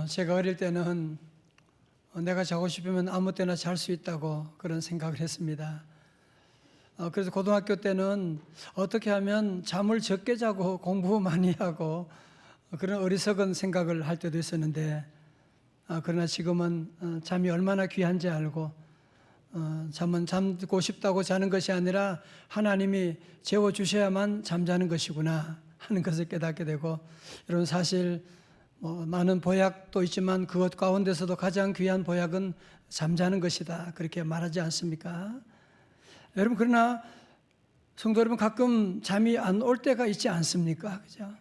제가 어릴 때는 내가 자고 싶으면 아무 때나 잘 수 있다고 그런 생각을 했습니다. 그래서 고등학교 때는 어떻게 하면 잠을 적게 자고 공부 많이 하고 그런 어리석은 생각을 할 때도 있었는데, 그러나 지금은 잠이 얼마나 귀한지 알고, 잠은 잠고 싶다고 자는 것이 아니라 하나님이 재워주셔야만 잠자는 것이구나 하는 것을 깨닫게 되고, 여러분 사실 많은 보약도 있지만 그것 가운데서도 가장 귀한 보약은 잠자는 것이다, 그렇게 말하지 않습니까? 여러분, 그러나 성도 여러분, 가끔 잠이 안 올 때가 있지 않습니까? 그죠?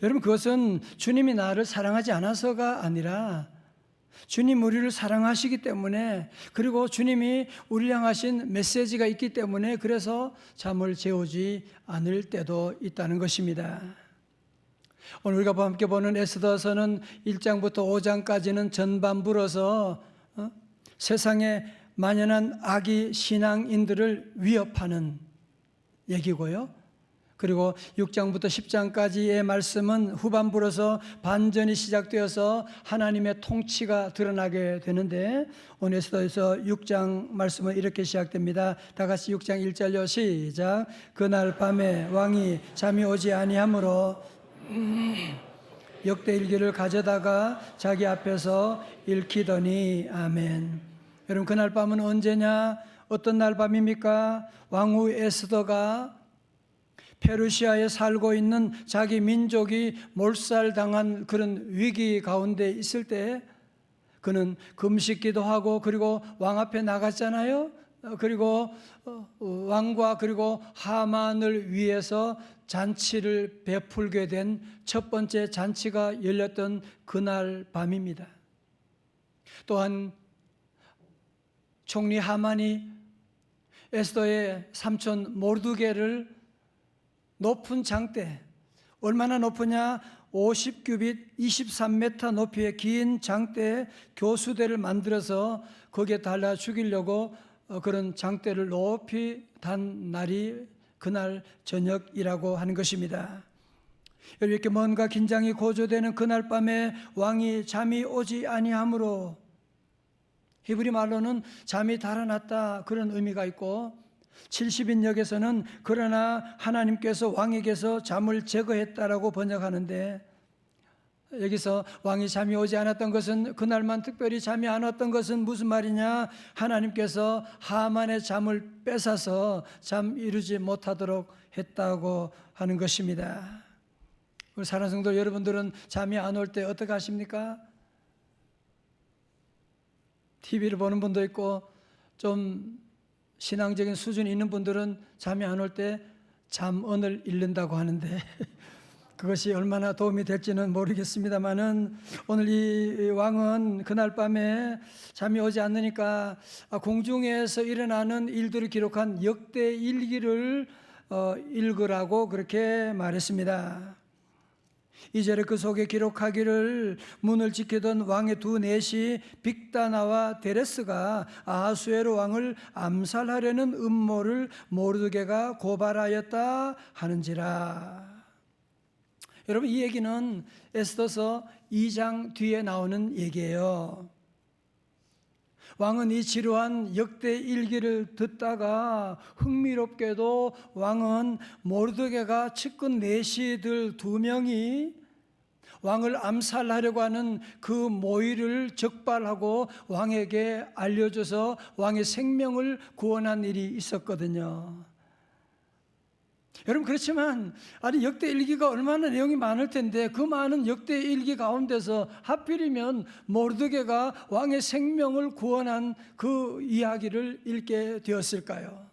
여러분, 그것은 주님이 나를 사랑하지 않아서가 아니라 주님 우리를 사랑하시기 때문에, 그리고 주님이 우리를 향하신 메시지가 있기 때문에, 그래서 잠을 재우지 않을 때도 있다는 것입니다. 오늘 우리가 함께 보는 에스더서는 1장부터 5장까지는 전반부로서 세상에 만연한 악의 신앙인들을 위협하는 얘기고요. 그리고 6장부터 10장까지의 말씀은 후반부로서 반전이 시작되어서 하나님의 통치가 드러나게 되는데, 오늘 에스더에서 6장 말씀은 이렇게 시작됩니다. 다 같이 6장 1절요, 시작. 그날 밤에 왕이 잠이 오지 아니하므로 역대일기를 가져다가 자기 앞에서 읽히더니. 아멘. 여러분, 그날 밤은 언제냐? 어떤 날 밤입니까? 왕후 에스더가 페르시아에 살고 있는 자기 민족이 몰살당한 그런 위기 가운데 있을 때, 그는 금식기도 하고, 그리고 왕 앞에 나갔잖아요. 그리고 왕과 그리고 하만을 위해서 잔치를 베풀게 된 첫 번째 잔치가 열렸던 그날 밤입니다. 또한 총리 하만이 에스더의 삼촌 모르드게를 높은 장대, 얼마나 높으냐? 50규빗 23m 높이의 긴 장대에 교수대를 만들어서 거기에 달라 죽이려고 그런 장대를 높이 단 날이 그날 저녁이라고 하는 것입니다. 이렇게 뭔가 긴장이 고조되는 그날 밤에 왕이 잠이 오지 아니하므로, 히브리 말로는 잠이 달아났다, 그런 의미가 있고, 70인역에서는 그러나 하나님께서 왕에게서 잠을 제거했다라고 번역하는데, 여기서 왕이 잠이 오지 않았던 것은, 그날만 특별히 잠이 안 왔던 것은 무슨 말이냐? 하나님께서 하만의 잠을 뺏어서 잠 이루지 못하도록 했다고 하는 것입니다. 우리 사랑하는 성도 여러분들은 잠이 안 올 때 어떻게 하십니까? TV를 보는 분도 있고, 좀 신앙적인 수준이 있는 분들은 잠이 안 올 때 잠언을 읽는다고 하는데 그것이 얼마나 도움이 될지는 모르겠습니다만은, 오늘 이 왕은 그날 밤에 잠이 오지 않으니까 공중에서 일어나는 일들을 기록한 역대 일기를 읽으라고 그렇게 말했습니다. 2절에 그 속에 기록하기를, 문을 지키던 왕의 두 넷이 빅다나와 데레스가 아하수에로 왕을 암살하려는 음모를 모르드게가 고발하였다 하는지라. 여러분, 이 얘기는 에스더서 2장 뒤에 나오는 얘기예요. 왕은 이 지루한 역대 일기를 듣다가 흥미롭게도 왕은 모르드게가 측근 내시들 2명이 왕을 암살하려고 하는 그 모의를 적발하고 왕에게 알려줘서 왕의 생명을 구원한 일이 있었거든요. 여러분, 그렇지만 아니 역대 일기가 얼마나 내용이 많을 텐데, 그 많은 역대 일기 가운데서 하필이면 모르드게가 왕의 생명을 구원한 그 이야기를 읽게 되었을까요?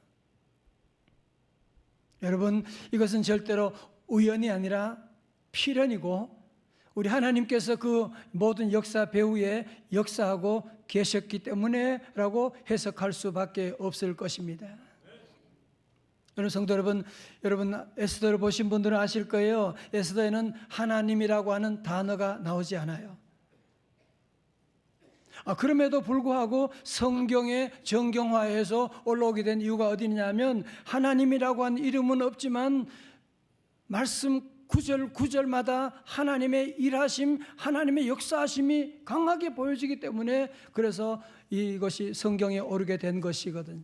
여러분, 이것은 절대로 우연이 아니라 필연이고, 우리 하나님께서 그 모든 역사 배후에 역사하고 계셨기 때문에 라고 해석할 수밖에 없을 것입니다. 여러분, 성도 여러분 에스더를 보신 분들은 아실 거예요. 에스더에는 하나님이라고 하는 단어가 나오지 않아요. 그럼에도 불구하고 성경의 정경화에서 올라오게 된 이유가 어디냐면, 하나님이라고 하는 이름은 없지만 말씀 구절 구절마다 하나님의 일하심, 하나님의 역사하심이 강하게 보여지기 때문에 그래서 이것이 성경에 오르게 된 것이거든요.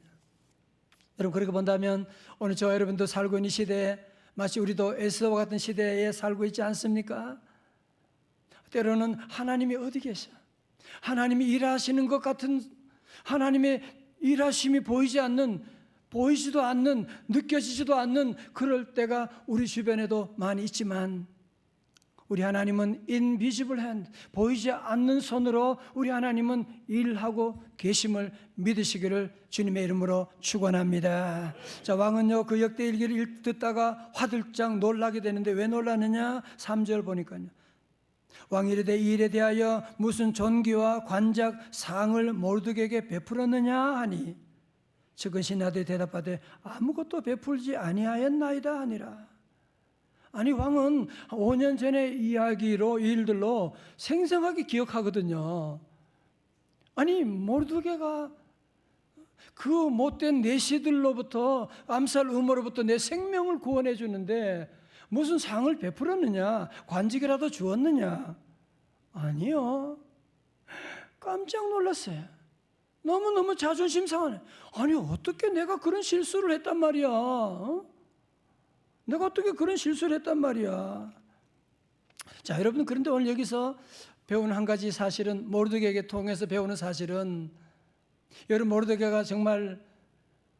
여러분, 그렇게 본다면 오늘 저와 여러분도 살고 있는 시대에 마치 우리도 에스더와 같은 시대에 살고 있지 않습니까? 때로는 하나님이 어디 계셔? 하나님이 일하시는 것 같은, 하나님의 일하심이 보이지도 않는, 느껴지지도 않는 그럴 때가 우리 주변에도 많이 있지만, 우리 하나님은 invisible hand, 보이지 않는 손으로 우리 하나님은 일하고 계심을 믿으시기를 주님의 이름으로 축원합니다. 자, 왕은요 그 역대일기를 듣다가 화들짝 놀라게 되는데 왜 놀라느냐? 3절 보니까요, 왕이 이르되 이 일에 대하여 무슨 존귀와 관작 상을 모르드게에게 베풀었느냐 하니, 측은신 아들이 대답하되 아무것도 베풀지 아니하였나이다 하니라. 아니, 왕은 5년 전의 이야기로, 일들로 생생하게 기억하거든요. 아니, 모르드게가 그 못된 내시들로부터, 암살 음모로부터 내 생명을 구원해 주는데 무슨 상을 베풀었느냐? 관직이라도 주었느냐? 아니요. 깜짝 놀랐어요. 너무너무 자존심 상하네. 아니, 어떻게 내가 그런 실수를 했단 말이야? 내가 어떻게 그런 실수를 했단 말이야? 자, 여러분, 그런데 오늘 여기서 배우는 한 가지 사실은, 모르드게에게 통해서 배우는 사실은, 여러분, 모르드게가 정말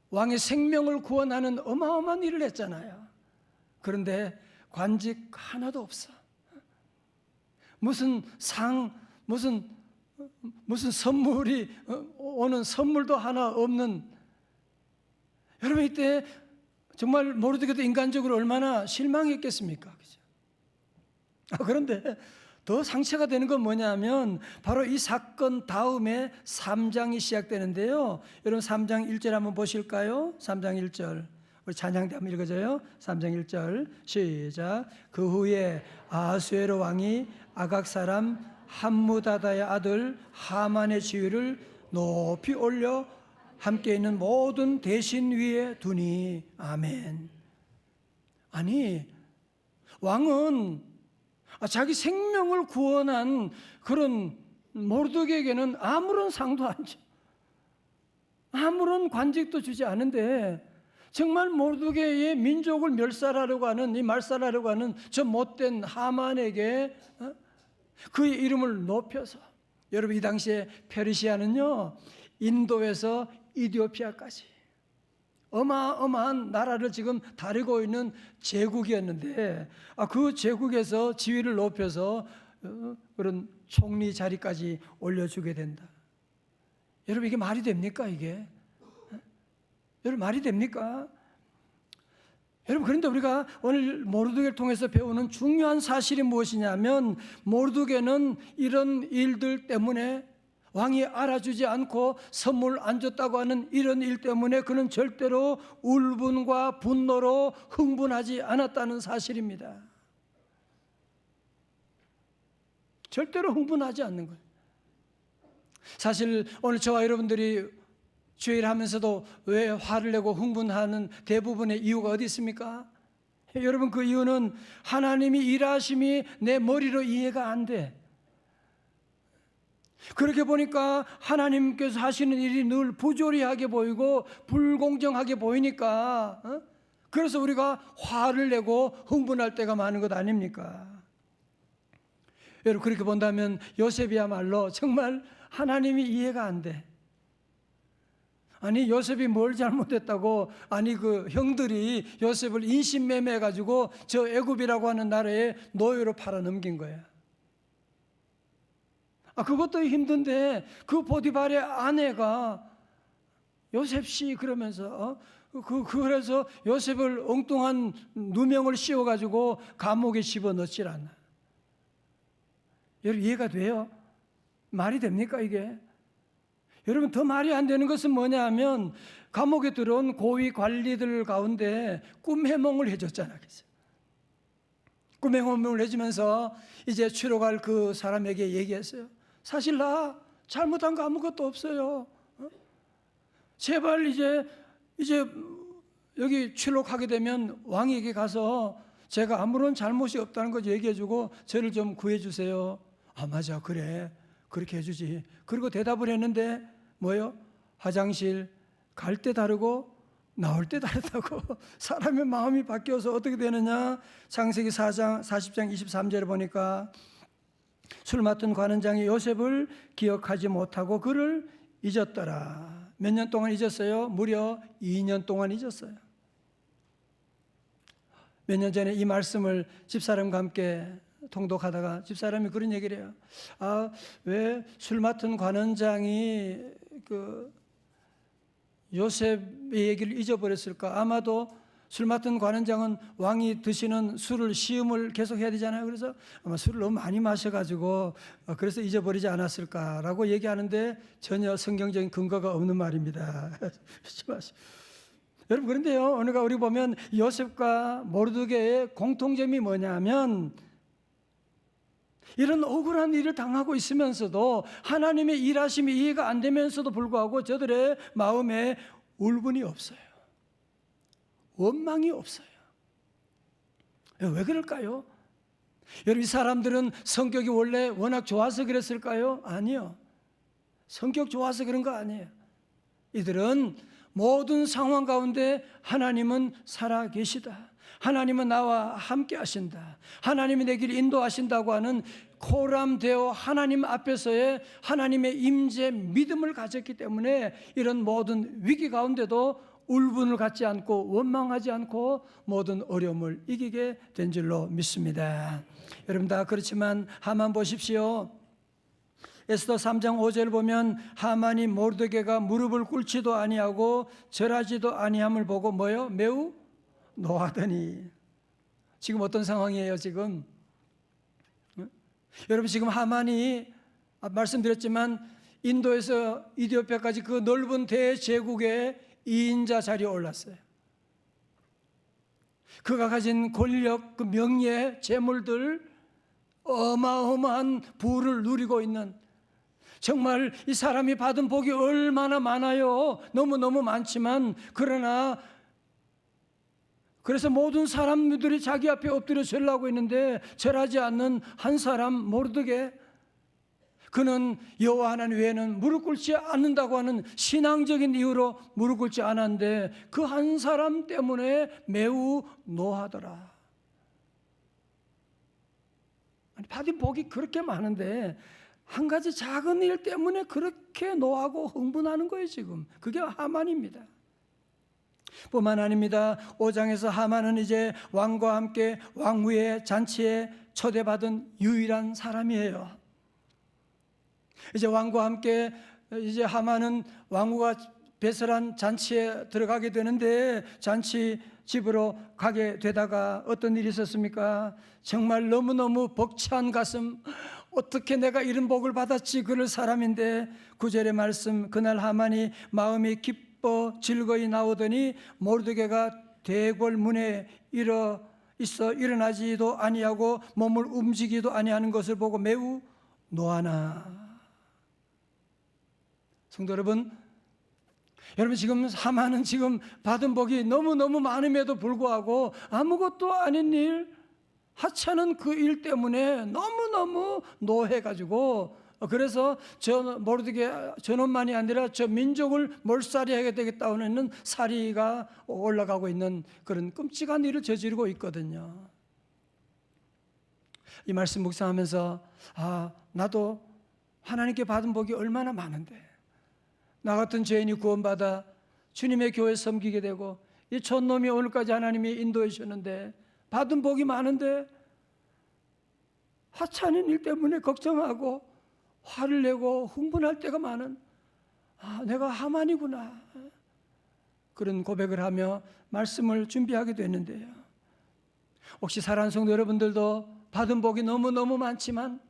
왕의 생명을 구원하는 어마어마한 일을 했잖아요. 그런데 관직 하나도 없어. 무슨 상, 무슨 선물이 오는 선물도 하나 없는. 여러분, 이때 정말 모르드게도 인간적으로 얼마나 실망했겠습니까? 그죠? 그런데 더 상처가 되는 건 뭐냐면 바로 이 사건 다음에 3장이 시작되는데요. 여러분, 3장 1절 한번 보실까요? 3장 1절. 우리 찬양대 한번 읽어줘요. 3장 1절 시작. 그 후에 아하수에로 왕이 아각 사람 함무다다의 아들 하만의 지위를 높이 올려 함께 있는 모든 대신 위에 두니. 아멘. 아니, 왕은 자기 생명을 구원한 그런 모르드게에게는 아무런 상도 안 줘, 아무런 관직도 주지 않은데, 정말 모르드게의 민족을 멸살하려고 하는, 이 말살하려고 하는 저 못된 하만에게 그의 이름을 높여서, 여러분, 이 당시에 페르시아는요 인도에서 이디오피아까지 어마어마한 나라를 지금 다루고 있는 제국이었는데, 그 제국에서 지위를 높여서 그런 총리 자리까지 올려주게 된다. 여러분, 이게 말이 됩니까? 이게? 여러분, 말이 됩니까? 여러분, 그런데 우리가 오늘 모르드게를 통해서 배우는 중요한 사실이 무엇이냐면, 모르드게는 이런 일들 때문에, 왕이 알아주지 않고 선물 안 줬다고 하는 이런 일 때문에 그는 절대로 울분과 분노로 흥분하지 않았다는 사실입니다. 절대로 흥분하지 않는 거예요. 사실 오늘 저와 여러분들이 주일 하면서도 왜 화를 내고 흥분하는 대부분의 이유가 어디 있습니까? 여러분, 그 이유는 하나님이 일하심이 내 머리로 이해가 안 돼. 그렇게 보니까 하나님께서 하시는 일이 늘 부조리하게 보이고 불공정하게 보이니까 그래서 우리가 화를 내고 흥분할 때가 많은 것 아닙니까? 여러분, 그렇게 본다면 요셉이야말로 정말 하나님이 이해가 안 돼. 아니, 요셉이 뭘 잘못했다고, 아니 그 형들이 요셉을 인신매매해가지고 저 애굽이라고 하는 나라에 노예로 팔아넘긴 거야. 그것도 힘든데 그 보디발의 아내가 요셉 씨 그러면서 그래서 요셉을 엉뚱한 누명을 씌워가지고 감옥에 집어넣질 않아. 여러분, 이해가 돼요? 말이 됩니까 이게? 여러분, 더 말이 안 되는 것은 뭐냐 하면 감옥에 들어온 고위 관리들 가운데 꿈 해몽을 해줬잖아. 꿈 해몽을 해주면서 이제 추록할 그 사람에게 얘기했어요. 사실 나 잘못한 거 아무것도 없어요. 제발 이제 여기 출록하게 되면 왕에게 가서 제가 아무런 잘못이 없다는 거 얘기해주고 저를 좀 구해주세요. 아, 맞아, 그래, 그렇게 해주지. 그리고 대답을 했는데 뭐예요? 화장실 갈 때 다르고 나올 때 다르다고. 사람의 마음이 바뀌어서 어떻게 되느냐. 창세기 4장 40장 23절에 보니까 술 맡은 관원장이 요셉을 기억하지 못하고 그를 잊었더라. 몇 년 동안 잊었어요? 무려 2년 동안 잊었어요. 몇 년 전에 이 말씀을 집사람과 함께 통독하다가 집사람이 그런 얘기를 해요. 아, 왜 술 맡은 관원장이 요셉의 얘기를 잊어버렸을까? 아마도 술 맡은 관원장은 왕이 드시는 술을 시음을 계속 해야 되잖아요. 그래서 아마 술을 너무 많이 마셔가지고 그래서 잊어버리지 않았을까라고 얘기하는데 전혀 성경적인 근거가 없는 말입니다. 여러분, 그런데요, 오늘 우리 보면 요셉과 모르드게의 공통점이 뭐냐면 이런 억울한 일을 당하고 있으면서도 하나님의 일하심이 이해가 안 되면서도 불구하고 저들의 마음에 울분이 없어요. 원망이 없어요. 왜 그럴까요? 여러분, 이 사람들은 성격이 원래 워낙 좋아서 그랬을까요? 아니요. 성격 좋아서 그런 거 아니에요. 이들은 모든 상황 가운데 하나님은 살아계시다, 하나님은 나와 함께 하신다, 하나님이 내 길을 인도하신다고 하는 코람되어 하나님 앞에서의 하나님의 임재 믿음을 가졌기 때문에 이런 모든 위기 가운데도 울분을 갖지 않고 원망하지 않고 모든 어려움을 이기게 된 줄로 믿습니다. 여러분, 다 그렇지만 하만 보십시오. 에스더 3장 5절 보면 하만이 모르드게가 무릎을 꿇지도 아니하고 절하지도 아니함을 보고 뭐요? 매우 노하더니. 지금 어떤 상황이에요? 지금 여러분, 지금 하만이 말씀드렸지만 인도에서 이디오피아까지 그 넓은 대제국의 2인자 자리에 올랐어요. 그가 가진 권력, 그 명예, 재물들, 어마어마한 부를 누리고 있는, 정말 이 사람이 받은 복이 얼마나 많아요. 너무너무 많지만 그래서 모든 사람들이 자기 앞에 엎드려 절하고 있는데 절하지 않는 한 사람, 모르드게. 그는 여호와 하나님 외에는 무릎 꿇지 않는다고 하는 신앙적인 이유로 무릎 꿇지 않았는데 그 한 사람 때문에 매우 노하더라. 아니, 받은 복이 그렇게 많은데 한 가지 작은 일 때문에 그렇게 노하고 흥분하는 거예요. 지금 그게 하만입니다. 뿐만 아닙니다. 5장에서 하만은 이제 왕과 함께 왕후의 잔치에 초대받은 유일한 사람이에요. 이제 왕과 함께 이제 하만은 왕후가 배설한 잔치에 들어가게 되는데 잔치 집으로 가게 되다가 어떤 일이 있었습니까? 정말 너무너무 벅찬 가슴, 어떻게 내가 이런 복을 받았지, 그럴 사람인데 9절의 말씀, 그날 하만이 마음이 기뻐 즐거이 나오더니 모르드게가 대궐 문에 일어나지도 아니하고 몸을 움직이도 아니하는 것을 보고 매우 노하나. 성도 여러분, 지금 하만은 지금 받은 복이 너무너무 많음에도 불구하고 아무것도 아닌 일, 하찮은 그 일 때문에 너무너무 노해가지고 그래서 모르드게 전원만이 아니라 저 민족을 몰살해야 되겠다는 사리가 올라가고 있는 그런 끔찍한 일을 저지르고 있거든요. 이 말씀 묵상하면서 나도 하나님께 받은 복이 얼마나 많은데, 나 같은 죄인이 구원받아 주님의 교회 섬기게 되고 이 촌놈이 오늘까지 하나님이 인도해 주셨는데 받은 복이 많은데 하찮은 일 때문에 걱정하고 화를 내고 흥분할 때가 많은, 내가 하만이구나, 그런 고백을 하며 말씀을 준비하게 됐는데요. 혹시 사랑하는 성도 여러분들도 받은 복이 너무너무 많지만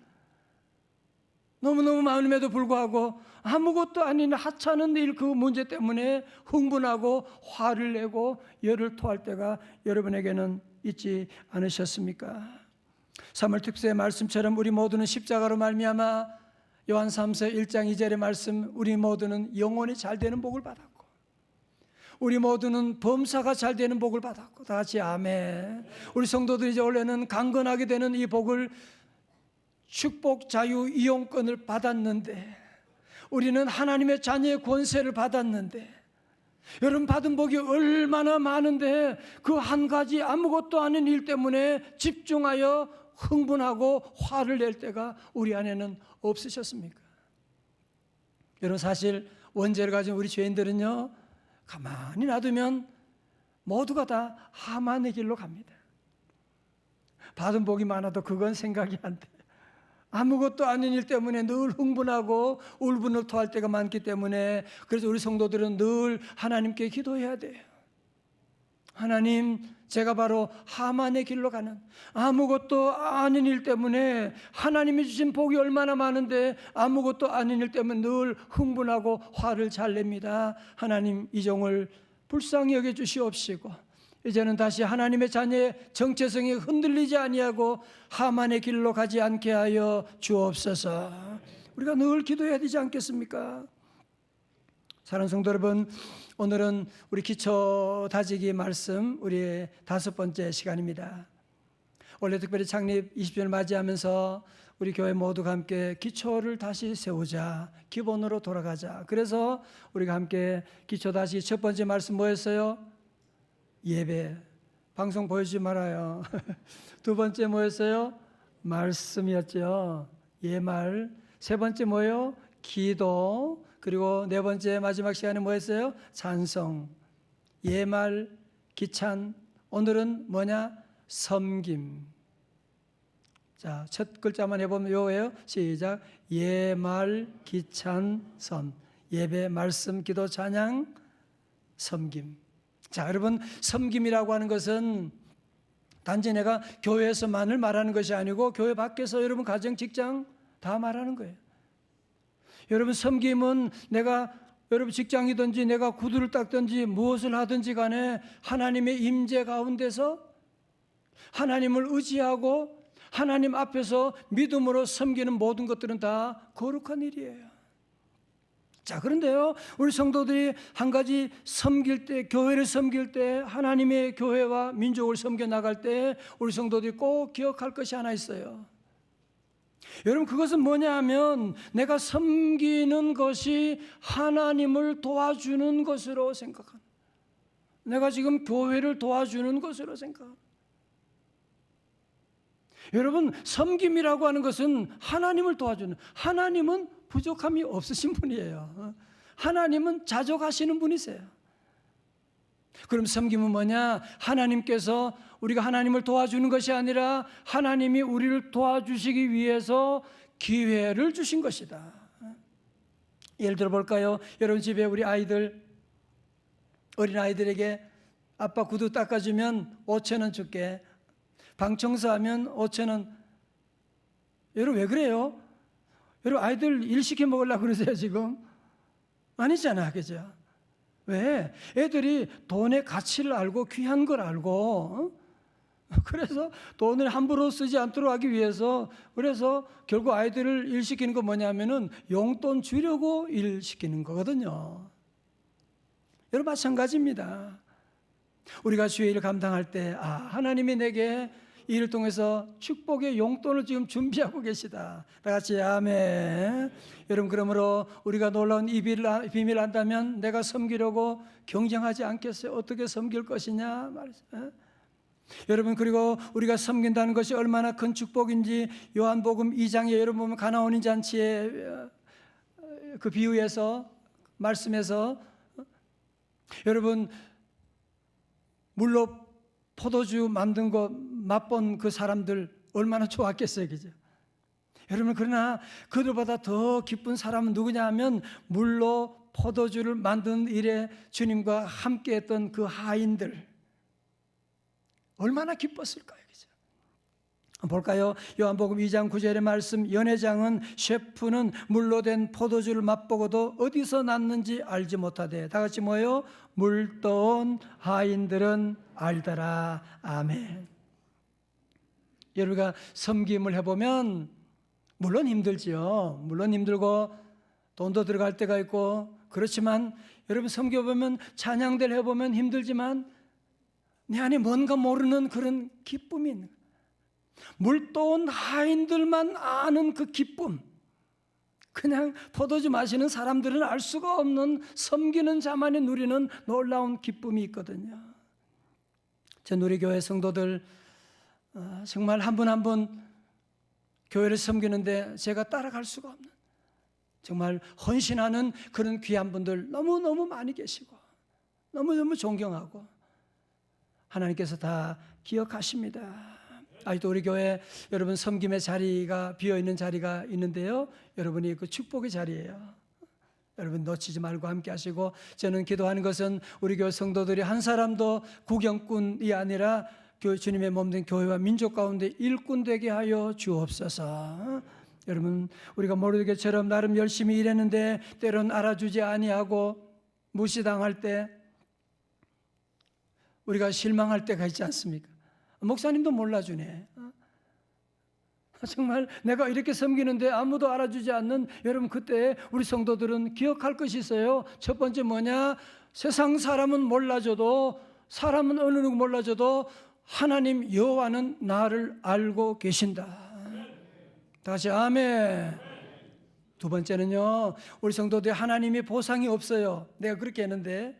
너무너무 많음에도 불구하고 아무것도 아닌 하찮은 일, 그 문제 때문에 흥분하고 화를 내고 열을 토할 때가 여러분에게는 있지 않으셨습니까? 3월 특세의 말씀처럼 우리 모두는 십자가로 말미암아 요한 3서 1장 2절의 말씀, 우리 모두는 영원히 잘 되는 복을 받았고 우리 모두는 범사가 잘 되는 복을 받았고, 다 같이 아멘. 우리 성도들이 이제 원래는 강건하게 되는 이 복을 축복 자유 이용권을 받았는데, 우리는 하나님의 자녀의 권세를 받았는데, 여러분 받은 복이 얼마나 많은데 그 한 가지 아무것도 아닌 일 때문에 집중하여 흥분하고 화를 낼 때가 우리 안에는 없으셨습니까? 여러분, 사실 원죄를 가진 우리 죄인들은요, 가만히 놔두면 모두가 다 하만의 길로 갑니다. 받은 복이 많아도 그건 생각이 안 돼. 아무것도 아닌 일 때문에 늘 흥분하고 울분을 토할 때가 많기 때문에, 그래서 우리 성도들은 늘 하나님께 기도해야 돼요. 하나님, 제가 바로 하만의 길로 가는, 아무것도 아닌 일 때문에 하나님이 주신 복이 얼마나 많은데 아무것도 아닌 일 때문에 늘 흥분하고 화를 잘 냅니다. 하나님, 이 종을 불쌍히 여겨 주시옵시고, 이제는 다시 하나님의 자녀의 정체성이 흔들리지 아니하고 하만의 길로 가지 않게 하여 주옵소서. 우리가 늘 기도해야 되지 않겠습니까? 사랑하는 성도 여러분, 오늘은 우리 기초 다지기 말씀 우리의 5번째 시간입니다. 원래 특별히 창립 20주년을 맞이하면서 우리 교회 모두가 함께 기초를 다시 세우자, 기본으로 돌아가자. 그래서 우리가 함께 기초 다지기 첫 번째 말씀 뭐였어요? 예배. 방송 보여주지 말아요. 두 번째 뭐였어요? 말씀이었죠. 예말. 세 번째 뭐예요? 기도. 그리고 네 번째 마지막 시간에 뭐였어요? 찬송. 예말, 기찬. 오늘은 뭐냐? 섬김. 자, 첫 글자만 해보면 요예요. 시작. 예말, 기찬, 섬. 예배, 말씀, 기도, 찬양, 섬김. 자, 여러분, 섬김이라고 하는 것은 단지 내가 교회에서만을 말하는 것이 아니고 교회 밖에서 여러분 가정, 직장 다 말하는 거예요. 여러분, 섬김은 내가 여러분 직장이든지 내가 구두를 닦든지 무엇을 하든지 간에 하나님의 임재 가운데서 하나님을 의지하고 하나님 앞에서 믿음으로 섬기는 모든 것들은 다 거룩한 일이에요. 자, 그런데요, 우리 성도들이 한 가지 섬길 때, 교회를 섬길 때, 하나님의 교회와 민족을 섬겨 나갈 때 우리 성도들이 꼭 기억할 것이 하나 있어요. 여러분, 그것은 뭐냐 하면 내가 섬기는 것이 하나님을 도와주는 것으로 생각하는, 내가 지금 교회를 도와주는 것으로 생각하는. 여러분, 섬김이라고 하는 것은 하나님을 도와주는, 하나님은 부족함이 없으신 분이에요. 하나님은 자족하시는 분이세요. 그럼 섬김은 뭐냐? 하나님께서 우리가 하나님을 도와주는 것이 아니라 하나님이 우리를 도와주시기 위해서 기회를 주신 것이다. 예를 들어 볼까요? 여러분 집에 우리 아이들, 어린 아이들에게 아빠 구두 닦아주면 5,000원 줄게, 방 청소하면 5,000원. 여러분 왜 그래요? 여러분 아이들 일 시켜 먹으려고 그러세요 지금? 아니잖아, 그죠? 왜? 애들이 돈의 가치를 알고 귀한 걸 알고, 그래서 돈을 함부로 쓰지 않도록 하기 위해서, 그래서 결국 아이들을 일 시키는 거 뭐냐면은 용돈 주려고 일 시키는 거거든요. 여러분 마찬가지입니다. 우리가 주의 일을 감당할 때, 하나님이 내게 이 일을 통해서 축복의 용돈을 지금 준비하고 계시다. 다 같이 아멘. 여러분, 그러므로 우리가 놀라운 이 비밀을 안다면 내가 섬기려고 경쟁하지 않겠어요? 어떻게 섬길 것이냐 말이죠. 여러분, 그리고 우리가 섬긴다는 것이 얼마나 큰 축복인지 요한복음 2장에 여러분 보면 가나온 잔치의 그 비유에서 말씀에서 여러분 물로 포도주 만든 거 맛본 그 사람들 얼마나 좋았겠어요, 그죠? 여러분, 그러나 그들보다 더 기쁜 사람은 누구냐 하면 물로 포도주를 만든 일에 주님과 함께 했던 그 하인들 얼마나 기뻤을까요, 그죠? 볼까요? 요한복음 2장 9절의 말씀, 연회장은 셰프는 물로 된 포도주를 맛보고도 어디서 났는지 알지 못하되, 다 같이 뭐예요? 물 떠온 하인들은 알더라. 아멘. 여러분가 섬김을 해보면 물론 힘들지요. 물론 힘들고 돈도 들어갈 때가 있고 그렇지만 여러분 섬겨보면, 찬양들 해보면 힘들지만 내 안에 뭔가 모르는 그런 기쁨이 있는 거예요. 물도온 하인들만 아는 그 기쁨, 그냥 포도주 마시는 사람들은 알 수가 없는, 섬기는 자만이 누리는 놀라운 기쁨이 있거든요. 전 우리 교회 성도들 정말 한 분 한 분 교회를 섬기는데 제가 따라갈 수가 없는, 정말 헌신하는 그런 귀한 분들 너무너무 많이 계시고 너무너무 존경하고 하나님께서 다 기억하십니다. 아직도 우리 교회 여러분 섬김의 자리가 비어있는 자리가 있는데요, 여러분이 그 축복의 자리예요. 여러분 놓치지 말고 함께 하시고, 저는 기도하는 것은 우리 교회 성도들이 한 사람도 구경꾼이 아니라 주님의 몸된 교회와 민족 가운데 일꾼 되게 하여 주옵소서. 여러분, 우리가 모르게처럼 나름 열심히 일했는데 때론 알아주지 아니하고 무시당할 때 우리가 실망할 때가 있지 않습니까? 목사님도 몰라주네. 정말 내가 이렇게 섬기는데 아무도 알아주지 않는, 여러분 그때 우리 성도들은 기억할 것이 있어요. 첫 번째 뭐냐? 세상 사람은 몰라줘도, 사람은 어느 누구 몰라줘도 하나님 여호와는 나를 알고 계신다. 다시 아멘. 두 번째는요, 우리 성도들 하나님이 보상이 없어요. 내가 그렇게 했는데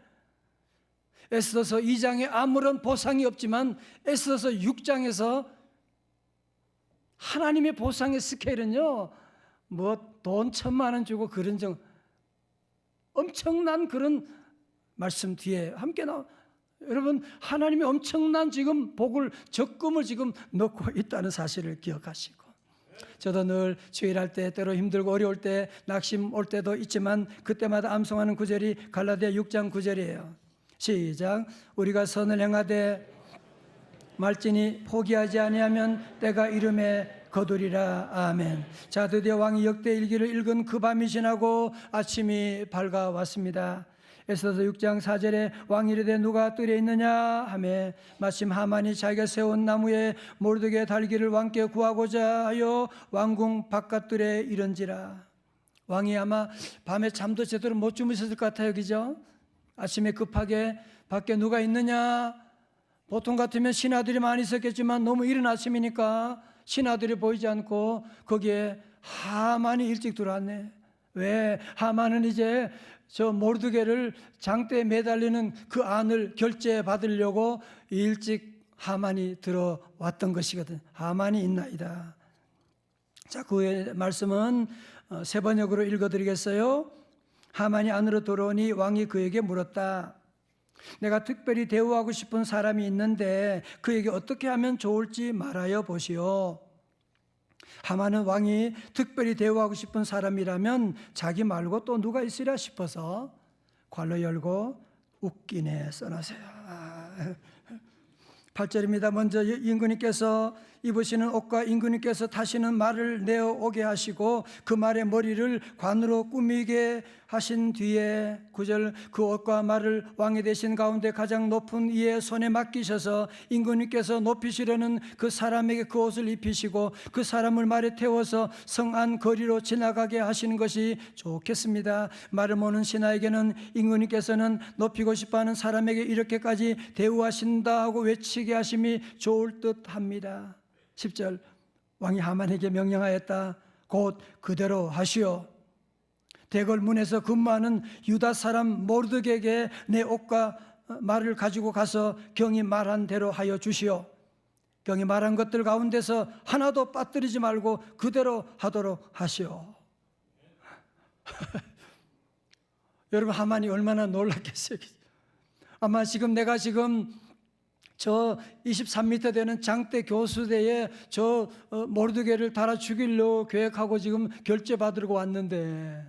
에스더서 2장에 아무런 보상이 없지만 에스더서 6장에서 하나님의 보상의 스케일은요, 뭐 돈 1,000만 원 주고 그런 엄청난 그런 말씀 뒤에 함께 나와. 여러분, 하나님이 엄청난 지금 복을, 적금을 지금 넣고 있다는 사실을 기억하시고, 저도 늘 주일할 때 때로 힘들고 어려울 때 낙심 올 때도 있지만 그때마다 암송하는 구절이 갈라디아 6장 9절이에요. 시작. 우리가 선을 행하되 말진이 포기하지 아니하면 때가 이름에 거두리라. 아멘. 자, 드디어 왕이 역대 일기를 읽은 그 밤이 지나고 아침이 밝아왔습니다. 에스더서 6장 4절에 왕이 이르되 누가 뜰에 있느냐 하매 마침 하만이 자기가 세운 나무에 모르드게 달기를 왕께 구하고자 하여 왕궁 바깥뜰에 이른지라. 왕이 아마 밤에 잠도 제대로 못 주무셨을 것 같아요, 그죠? 아침에 급하게 밖에 누가 있느냐. 보통 같으면 신하들이 많이 있었겠지만 너무 이른 아침이니까 신하들이 보이지 않고 거기에 하만이 일찍 들어왔네. 왜? 하만은 이제 저 모르드게를 장대에 매달리는 그 안을 결제 받으려고 일찍 하만이 들어왔던 것이거든. 하만이 있나이다. 자, 그 말씀은 세 번역으로 읽어드리겠어요. 하만이 안으로 들어오니 왕이 그에게 물었다. 내가 특별히 대우하고 싶은 사람이 있는데 그에게 어떻게 하면 좋을지 말하여 보시오. 하만은 왕이 특별히 대우하고 싶은 사람이라면 자기 말고 또 누가 있으랴 싶어서 괄호 열고 웃기네 써놨어요. 8절입니다. 먼저 임금님께서 입으시는 옷과 임금님께서 타시는 말을 내어오게 하시고 그 말의 머리를 관으로 꾸미게 하신 뒤에 9절 그 옷과 말을 왕이 되신 가운데 가장 높은 이의 손에 맡기셔서 임금님께서 높이시려는 그 사람에게 그 옷을 입히시고 그 사람을 말에 태워서 성안 거리로 지나가게 하시는 것이 좋겠습니다. 말을 모는 신하에게는 임금님께서는 높이고 싶어하는 사람에게 이렇게까지 대우하신다 하고 외치게 하심이 좋을 듯합니다. 10절 왕이 하만에게 명령하였다. 곧 그대로 하시오. 대궐 문에서 근무하는 유다 사람 모르드게에게 내 옷과 말을 가지고 가서 경이 말한 대로 하여 주시오. 경이 말한 것들 가운데서 하나도 빠뜨리지 말고 그대로 하도록 하시오. 여러분, 하만이 얼마나 놀랐겠어요. 아마 내가 저 23m 되는 장대 교수대에 저 모르드게를 달아 죽이려 계획하고 지금 결제 받으러 왔는데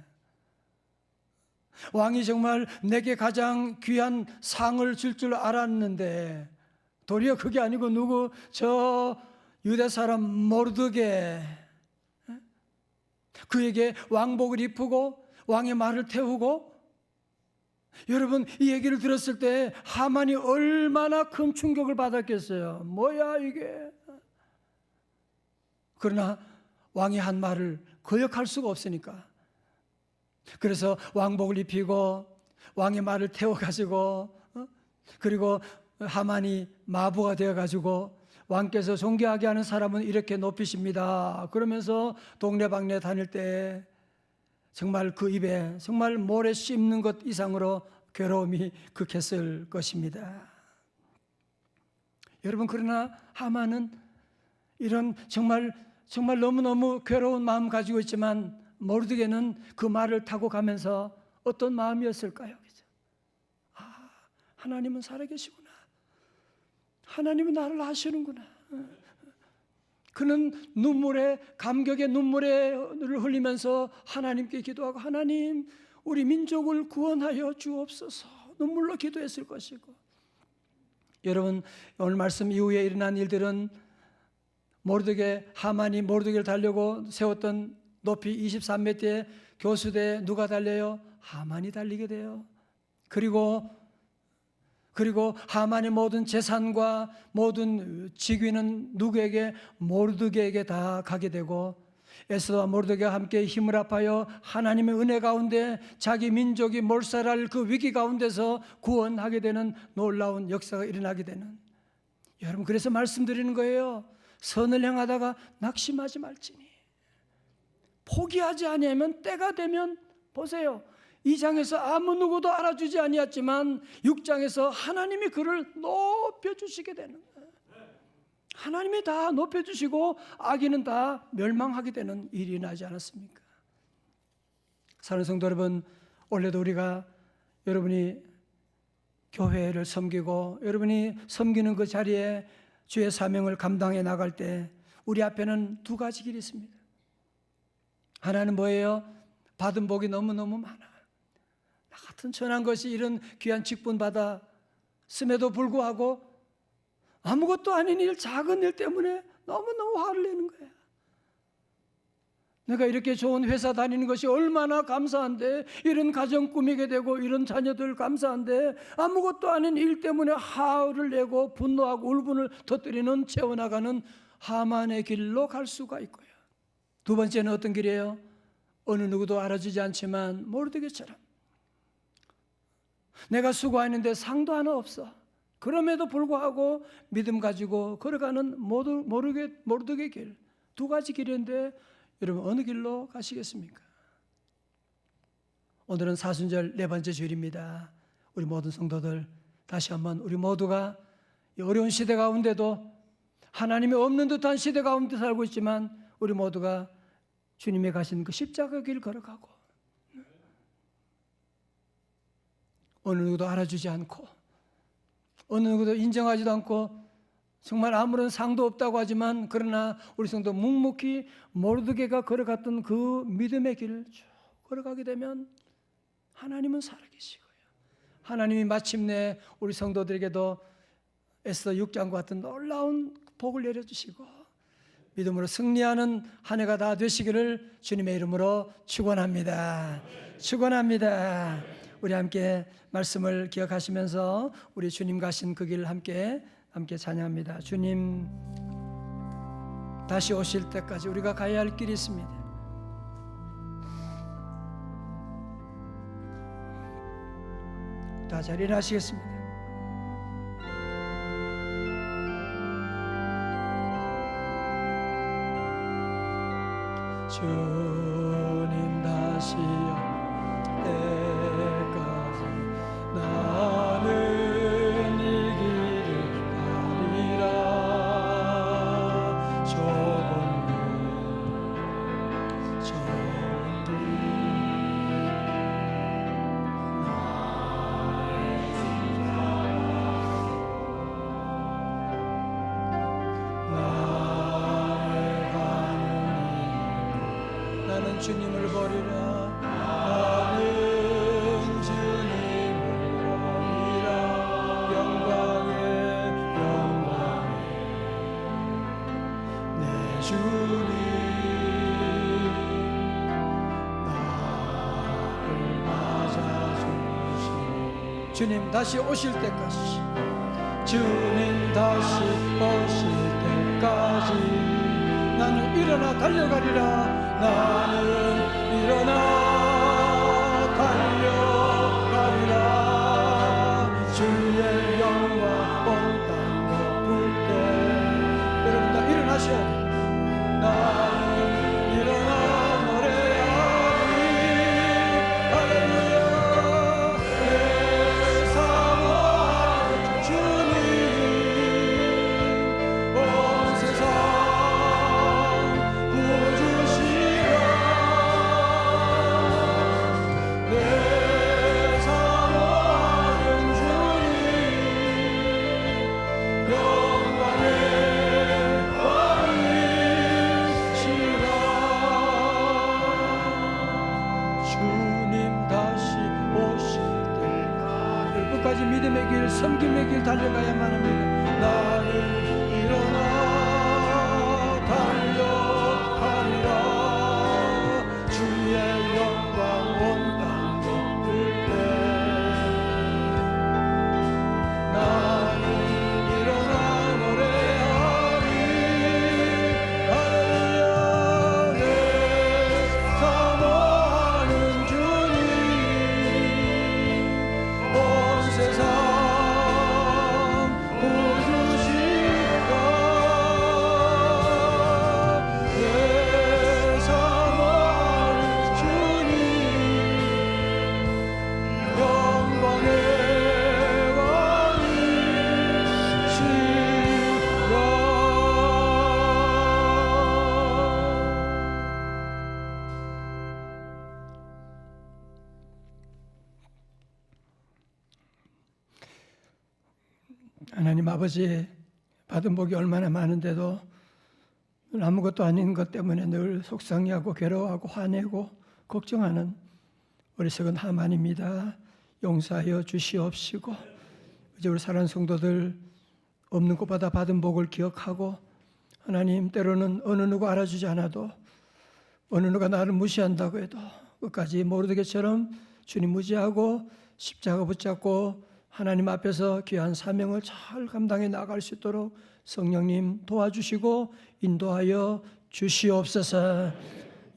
왕이 정말 내게 가장 귀한 상을 줄 줄 알았는데 도리어 그게 아니고 누구? 저 유대 사람 모르드게, 그에게 왕복을 입히고 왕의 말을 태우고. 여러분, 이 얘기를 들었을 때 하만이 얼마나 큰 충격을 받았겠어요. 뭐야 이게. 그러나 왕이 한 말을 거역할 수가 없으니까 그래서 왕복을 입히고 왕의 말을 태워가지고 그리고 하만이 마부가 되어가지고 왕께서 존경하게 하는 사람은 이렇게 높이십니다. 그러면서 동네방네 다닐 때 정말 그 입에 정말 모래 씹는 것 이상으로 괴로움이 극했을 것입니다. 여러분, 그러나 하만은 이런 정말 너무너무 괴로운 마음 가지고 있지만 모르드게는 그 말을 타고 가면서 어떤 마음이었을까요? 하나님은 살아계시구나. 하나님은 나를 아시는구나. 그는 감격의 눈물을 흘리면서 하나님께 기도하고, 하나님, 우리 민족을 구원하여 주옵소서 눈물로 기도했을 것이고, 여러분, 오늘 말씀 이후에 일어난 일들은 하만이 모르드게를 달려고 세웠던 높이 23m의 교수대에 누가 달려요? 하만이 달리게 돼요. 그리고 하만의 모든 재산과 모든 직위는 누구에게? 모르드게에게 다 가게 되고, 에스더와 모르드게가 함께 힘을 합하여 하나님의 은혜 가운데 자기 민족이 몰살할 그 위기 가운데서 구원하게 되는 놀라운 역사가 일어나게 되는, 여러분, 그래서 말씀드리는 거예요. 선을 행하다가 낙심하지 말지니. 포기하지 아니하면 때가 되면, 보세요, 2장에서 아무 누구도 알아주지 아니했지만 6장에서 하나님이 그를 높여주시게 되는, 하나님이 다 높여주시고 악인은 다 멸망하게 되는 일이 나지 않았습니까? 사랑하는 성도 여러분, 원래도 우리가 여러분이 교회를 섬기고 여러분이 섬기는 그 자리에 주의 사명을 감당해 나갈 때 우리 앞에는 두 가지 길이 있습니다. 하나는 뭐예요? 받은 복이 너무너무 많아. 나 같은 천한 것이 이런 귀한 직분 받았음에도 불구하고 아무것도 아닌 일, 작은 일 때문에 너무너무 화를 내는 거야. 내가 이렇게 좋은 회사 다니는 것이 얼마나 감사한데, 이런 가정 꾸미게 되고 이런 자녀들 감사한데, 아무것도 아닌 일 때문에 화를 내고 분노하고 울분을 터뜨리는, 채워나가는 하만의 길로 갈 수가 있고요. 두 번째는 어떤 길이에요? 어느 누구도 알아주지 않지만 모르드게처럼 내가 수고하는데 상도 하나 없어. 그럼에도 불구하고 믿음 가지고 걸어가는 모르드게 길, 두 가지 길인데 여러분, 어느 길로 가시겠습니까? 오늘은 사순절 네 번째 주일입니다. 우리 모든 성도들, 다시 한번 우리 모두가 이 어려운 시대 가운데도, 하나님이 없는 듯한 시대 가운데 살고 있지만 우리 모두가 주님이 가신 그 십자가 길 걸어가고, 어느 누구도 알아주지 않고 어느 누구도 인정하지도 않고 정말 아무런 상도 없다고 하지만, 그러나 우리 성도 묵묵히 모르드게가 걸어갔던 그 믿음의 길을 쭉 걸어가게 되면 하나님은 살아계시고요, 하나님이 마침내 우리 성도들에게도 에스더 6장과 같은 놀라운 복을 내려주시고 믿음으로 승리하는 한 해가 다 되시기를 주님의 이름으로 축원합니다. 축원합니다. 우리 함께 말씀을 기억하시면서 우리 주님 가신 그 길을 함께 찬양합니다. 주님 다시 오실 때까지 우리가 가야 할 길이 있습니다. 다 자리에 일어나시겠습니다. 주님 다시 올 때까지 나는 이 길을 가리라. 좁은 길 나는 주님을 버리라. 나는 주님을 버리라. 영광에 내 주님 나를 맞아주시니. 주님 다시 오실 때까지, 주님 다시 오실 때까지 나는 일어나 달려가리라. 나는 일어나 섬김의 길 달려가야만 합니다. 나는 일어나 달려가리라. 주의 영광 온 땅 덮을 때 나는 일어나 노래하리. 할렐루야. 내 사모하는 주님 온 세상 구주시가 내 사모하는 주님 영광의 하나님 아버지, 받은 복이 얼마나 많은데도 아무것도 아닌 것 때문에 늘 속상해하고 괴로워하고 화내고 걱정하는 어리석은 하만입니다. 용서하여 주시옵시고 이제 우리 사랑하는 성도들 없는 것보다 받은 복을 기억하고 하나님 때로는 어느 누구 알아주지 않아도 어느 누가 나를 무시한다고 해도 끝까지 모르드게처럼 주님 무지하고 십자가 붙잡고 하나님 앞에서 귀한 사명을 잘 감당해 나갈 수 있도록 성령님 도와주시고 인도하여 주시옵소서.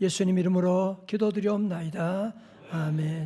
예수님 이름으로 기도드리옵나이다. 아멘.